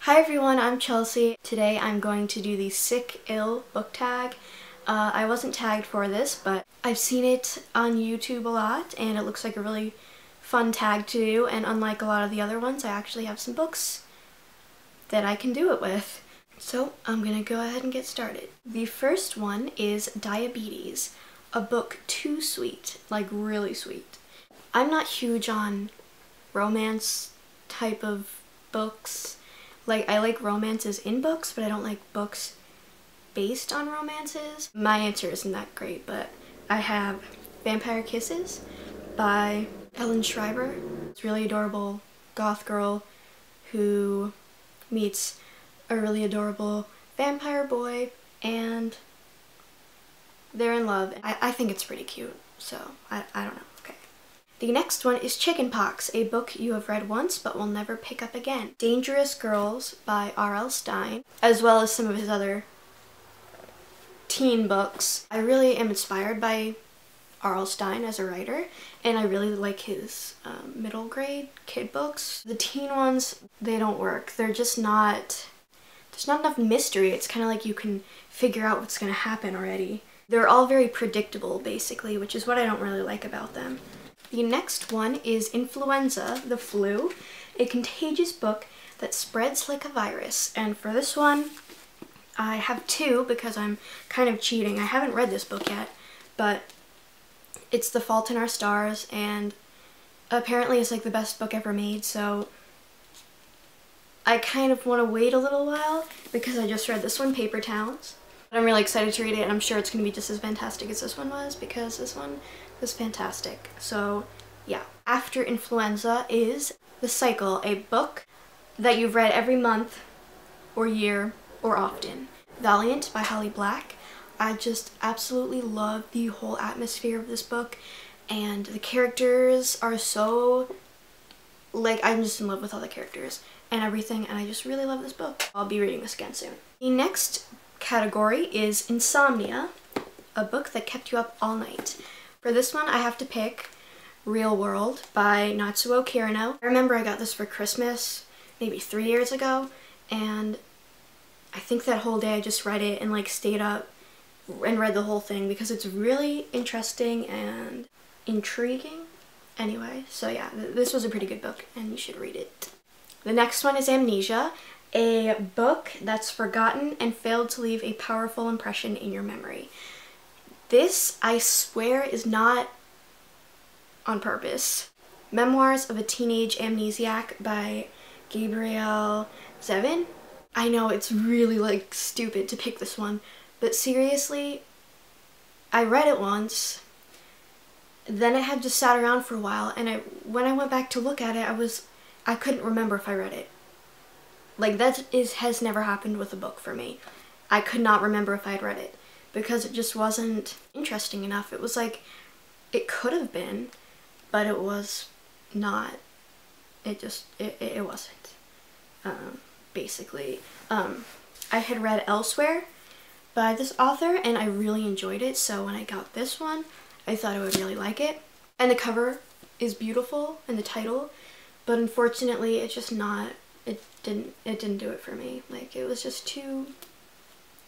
Hi everyone, I'm Chelsea. Today I'm going to do the sick, ill book tag. I wasn't tagged for this, but I've seen it on YouTube a lot and it looks like a really fun tag to do, and unlike a lot of the other ones, I actually have some books that I can do it with. So I'm gonna go ahead and get started. The first one is Diabetes, a book too sweet, like really sweet. I'm not huge on romance type of books. Like, I like romances in books, but I don't like books based on romances. My answer isn't that great, but I have Vampire Kisses by Ellen Schreiber. It's a really adorable goth girl who meets a really adorable vampire boy, and they're in love. I think it's pretty cute, so I don't know. Okay. The next one is Chickenpox, a book you have read once but will never pick up again. Dangerous Girls by R.L. Stine, as well as some of his other teen books. I really am inspired by R.L. Stine as a writer, and I really like his middle grade kid books. The teen ones, they don't work. They're just not, there's not enough mystery. It's kind of like you can figure out what's going to happen already. They're all very predictable, basically, which is what I don't really like about them. The next one is Influenza, the Flu, a contagious book that spreads like a virus. And for this one, I have two because I'm kind of cheating. I haven't read this book yet, but it's The Fault in Our Stars, and apparently it's like the best book ever made, so I kind of want to wait a little while because I just read this one, Paper Towns. But I'm really excited to read it, and I'm sure it's going to be just as fantastic as this one was, because this one was fantastic. So yeah. After Influenza is The Cycle, a book that you've read every month or year or often. Valiant by Holly Black. I just absolutely love the whole atmosphere of this book, and the characters are so, like, I'm just in love with all the characters and everything, and I just really love this book. I'll be reading this again soon. The next category is Insomnia, a book that kept you up all night. For this one, I have to pick Real World by Natsuo Kirino. I remember I got this for Christmas maybe 3 years ago, and I think that whole day I just read it and like stayed up and read the whole thing because it's really interesting and intriguing. Anyway, so yeah, this was a pretty good book and you should read it. The next one is Amnesia, a book that's forgotten and failed to leave a powerful impression in your memory. This, I swear, is not on purpose. Memoirs of a Teenage Amnesiac by Gabrielle Zevin. I know it's really like stupid to pick this one, but seriously, I read it once, then it had just sat around for a while, and when I went back to look at it, I couldn't remember if I read it. Like, has never happened with a book for me. I could not remember if I had read it because it just wasn't interesting enough. It was like, it could have been, but it was not. It wasn't. Basically. I had read Elsewhere by this author and I really enjoyed it, so when I got this one, I thought I would really like it. And the cover is beautiful, and the title, but unfortunately it didn't do it for me. Like, it was just too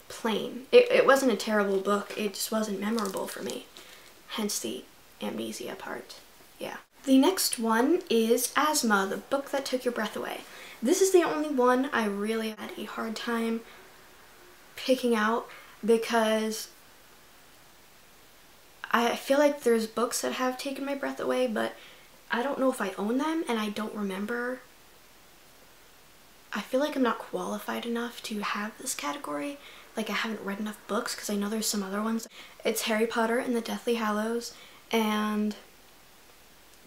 plain. It wasn't a terrible book, it just wasn't memorable for me. Hence the amnesia part. Yeah. The next one is Asthma, the book that took your breath away. This is the only one I really had a hard time picking out because I feel like there's books that have taken my breath away, but I don't know if I own them and I don't remember. I feel like I'm not qualified enough to have this category. Like, I haven't read enough books because I know there's some other ones. It's Harry Potter and the Deathly Hallows, and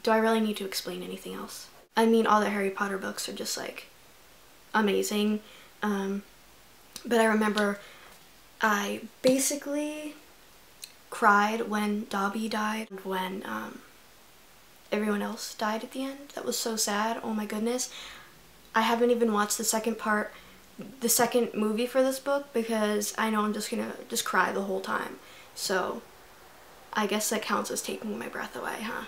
do I really need to explain anything else? I mean, all the Harry Potter books are just like amazing, but I remember I basically cried when Dobby died, when everyone else died at the end. That was so sad. Oh my goodness. I haven't even watched the second movie for this book because I know I'm just gonna cry the whole time. So I guess that counts as taking my breath away, huh?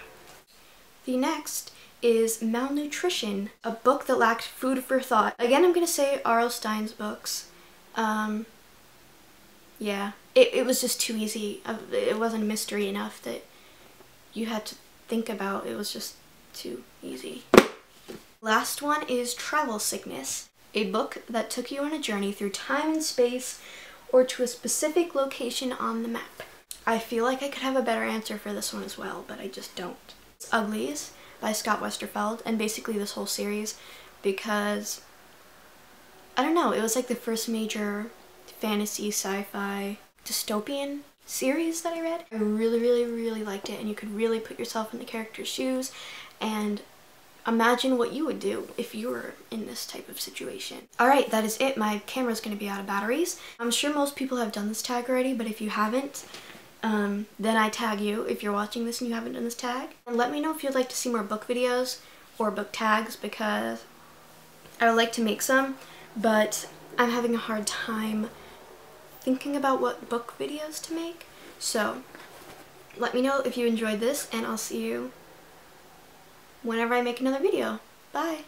The next is Malnutrition, a book that lacked food for thought. Again, I'm gonna say R.L. Stine's books. Yeah, it was just too easy. It wasn't a mystery enough that you had to think about. It was just too easy. Last one is Travel Sickness, a book that took you on a journey through time and space or to a specific location on the map. I feel like I could have a better answer for this one as well, but I just don't. It's Uglies by Scott Westerfeld, and basically this whole series, because, I don't know, it was like the first major fantasy, sci-fi, dystopian series that I read. I really, really, really liked it, and you could really put yourself in the character's shoes and imagine what you would do if you were in this type of situation. Alright, that is it. My camera's going to be out of batteries. I'm sure most people have done this tag already, but if you haven't, then I tag you if you're watching this and you haven't done this tag. And let me know if you'd like to see more book videos or book tags, because I would like to make some, but I'm having a hard time thinking about what book videos to make. So let me know if you enjoyed this, and I'll see you whenever I make another video. Bye!